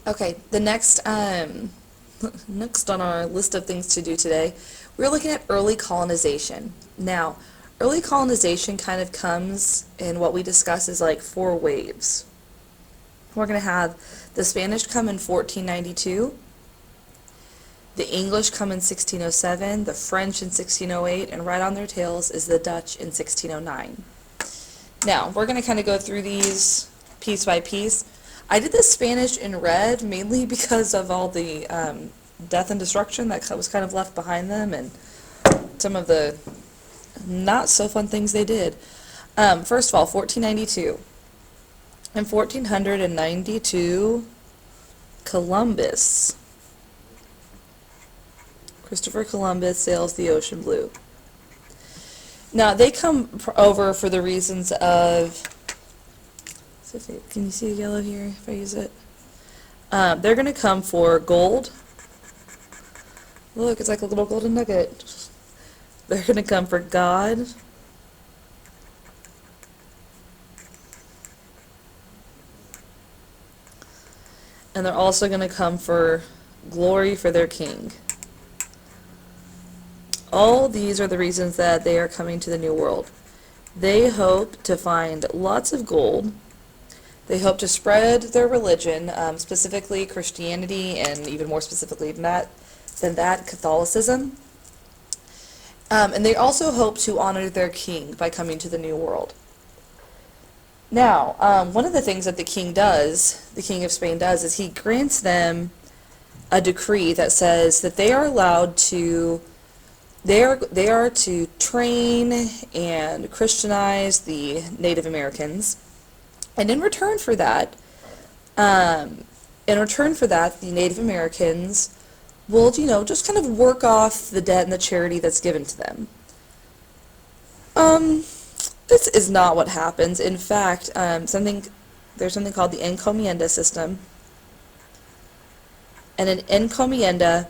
Okay, the next next on our list of things to do today, we're looking at early colonization. Now, early colonization kind of comes in what we discuss as like four waves. We're going to have the Spanish come in 1492, the English come in 1607, the French in 1608, and right on their tails is the Dutch in 1609. Now, we're going to kind of go through these piece by piece. I did the Spanish in red mainly because of all the death and destruction that was kind of left behind them and some of the not so fun things they did. First of all, 1492. In 1492, Christopher Columbus sails the ocean blue. Now, they come over for the reasons of, can you see the yellow here if I use it? They're going to come for gold. Look, it's like a little golden nugget. They're going to come for God. And they're also going to come for glory for their king. All these are the reasons that they are coming to the New World. They hope to find lots of gold. They hope to spread their religion, specifically Christianity, and even more specifically than that, Catholicism. And they also hope to honor their king by coming to the New World. Now, one of the things that the king of Spain does, is he grants them a decree that says that they are allowed to, they are to train and Christianize the Native Americans. And in return for that, the Native Americans will, just kind of work off the debt and the charity that's given to them. This is not what happens. In fact, there's something called the Encomienda System. And an Encomienda,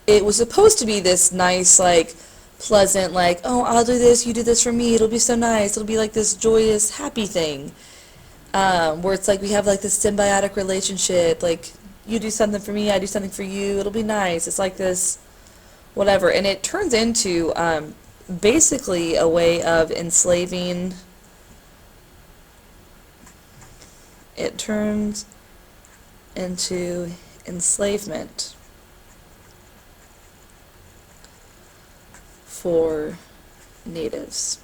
it was supposed to be this nice, like, pleasant, like, oh, I'll do this, you do this for me, it'll be so nice, it'll be like this joyous, happy thing, where it's like we have like this symbiotic relationship, like, you do something for me, I do something for you, it'll be nice, it's like this, whatever, and it turns into, basically a way of enslaving. It turns into enslavement for natives.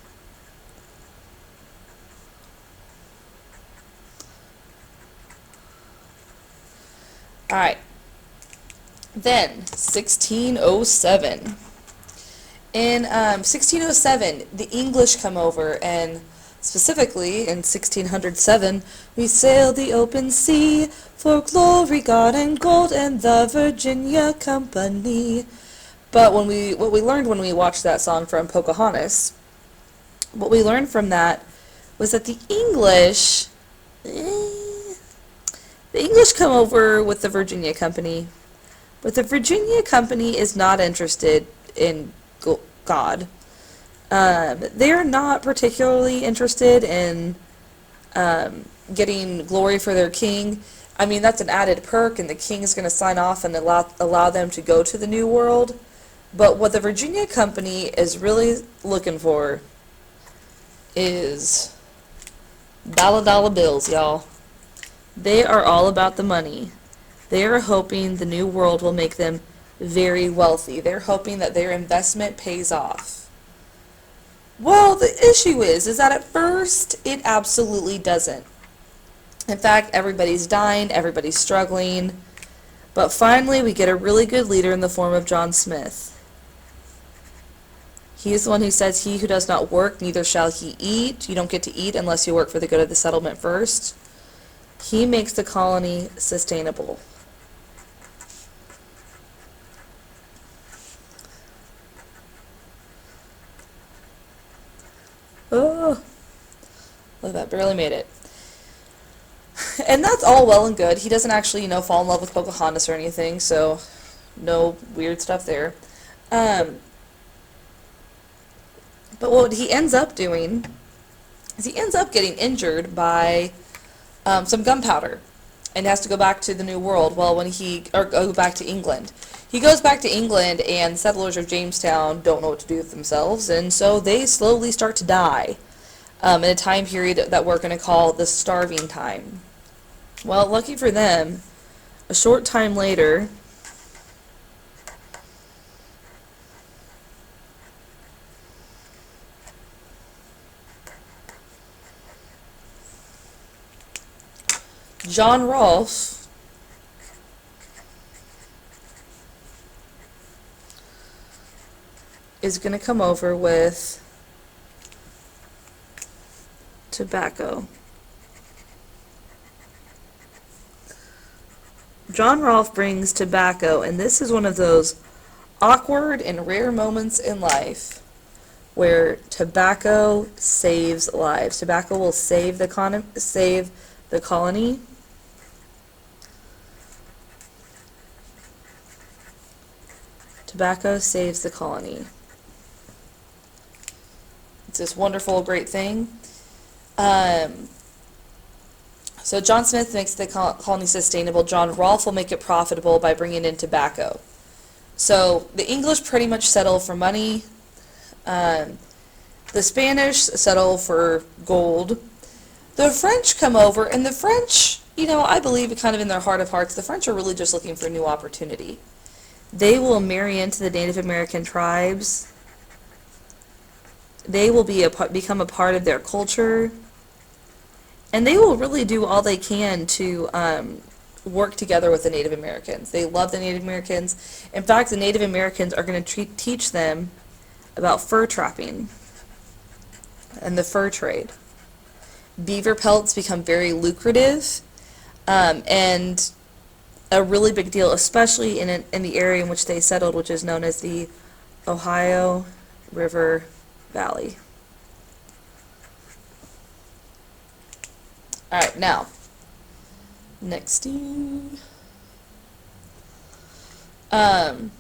Alright, then 1607. In 1607, the English come over, and specifically in 1607, we sailed the open sea for glory, God, and gold, and the Virginia Company. But what we learned when we watched that song from Pocahontas, what we learned from that was that the English come over with the Virginia Company, but the Virginia Company is not interested in God. They're not particularly interested in getting glory for their king. I mean, that's an added perk, and the king is going to sign off and allow them to go to the New World. But what the Virginia Company is really looking for is dollar bills, y'all. They are all about the money. They are hoping the New World will make them very wealthy. They're hoping that their investment pays off. Well, the issue is that at first it absolutely doesn't. In fact, everybody's dying, everybody's struggling, but finally we get a really good leader in the form of John Smith. He is the one who says, "He who does not work, neither shall he eat." You don't get to eat unless you work for the good of the settlement first. He makes the colony sustainable. Oh, look at that, barely made it. And that's all well and good. He doesn't actually, fall in love with Pocahontas or anything, so no weird stuff there. But what he ends up doing is he ends up getting injured by some gunpowder. and has to go back to the New World. Well, or go back to England. He goes back to England, and settlers of Jamestown don't know what to do with themselves, and so they slowly start to die in a time period that we're going to call the starving time. Well, lucky for them, a short time later, John Rolfe is going to come over with tobacco. John Rolfe brings tobacco, and this is one of those awkward and rare moments in life where tobacco saves lives. Tobacco will save the colony. Tobacco saves the colony. It's this wonderful, great thing. So John Smith makes the colony sustainable. John Rolfe will make it profitable by bringing in tobacco. So the English pretty much settle for money. The Spanish settle for gold. The French come over, and the French, I believe kind of in their heart of hearts, the French are really just looking for new opportunity. They will marry into the Native American tribes. They will become a part of their culture. And they will really do all they can to work together with the Native Americans. They love the Native Americans. In fact, the Native Americans are going to teach them about fur trapping and the fur trade. Beaver pelts become very lucrative and a really big deal, especially in the area in which they settled, which is known as the Ohio River Valley. Alright, now, next thing. So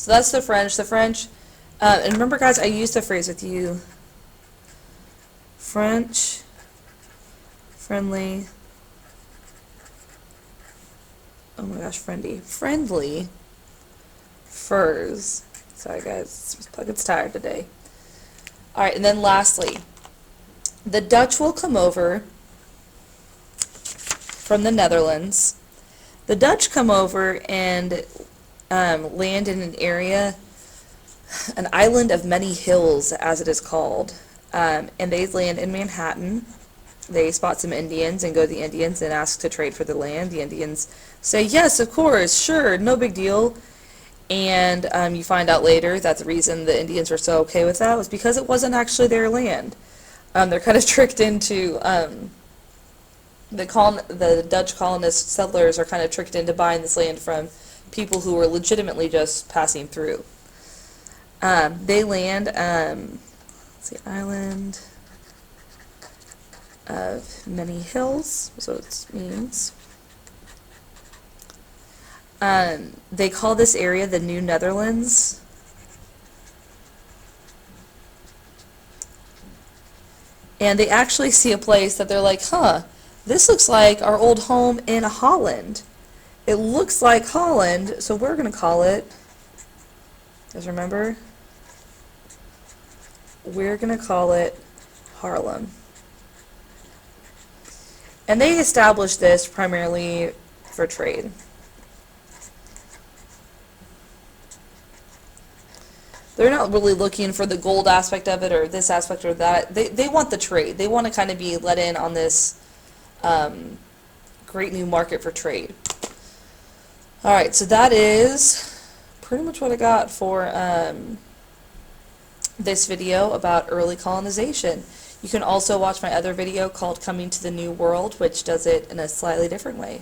that's the French. The French, and remember guys, I used the phrase with you. French, friendly, oh my gosh, friendly furs. Sorry guys, Puckett's tired today. Alright, and then lastly, the Dutch will come over from the Netherlands. The Dutch come over and land in an area, an island of many hills, as it is called. And they land in Manhattan. They spot some Indians and go to the Indians and ask to trade for the land. The Indians say, yes, of course, sure, no big deal. And you find out later that the reason the Indians were so okay with that was because it wasn't actually their land. They're kind of tricked into, the Dutch colonist settlers are kind of tricked into buying this land from people who were legitimately just passing through. They land, let's see, island of many hills, so it means. They call this area the New Netherlands. And they actually see a place that they're like, huh, this looks like our old home in Holland. It looks like Holland, so we're going to call it, guys remember? We're going to call it Harlem. And they established this primarily for trade. They're not really looking for the gold aspect of it or this aspect or that. They want the trade. They want to kind of be let in on this great new market for trade. Alright, so that is pretty much what I got for this video about early colonization. You can also watch my other video called Coming to the New World, which does it in a slightly different way.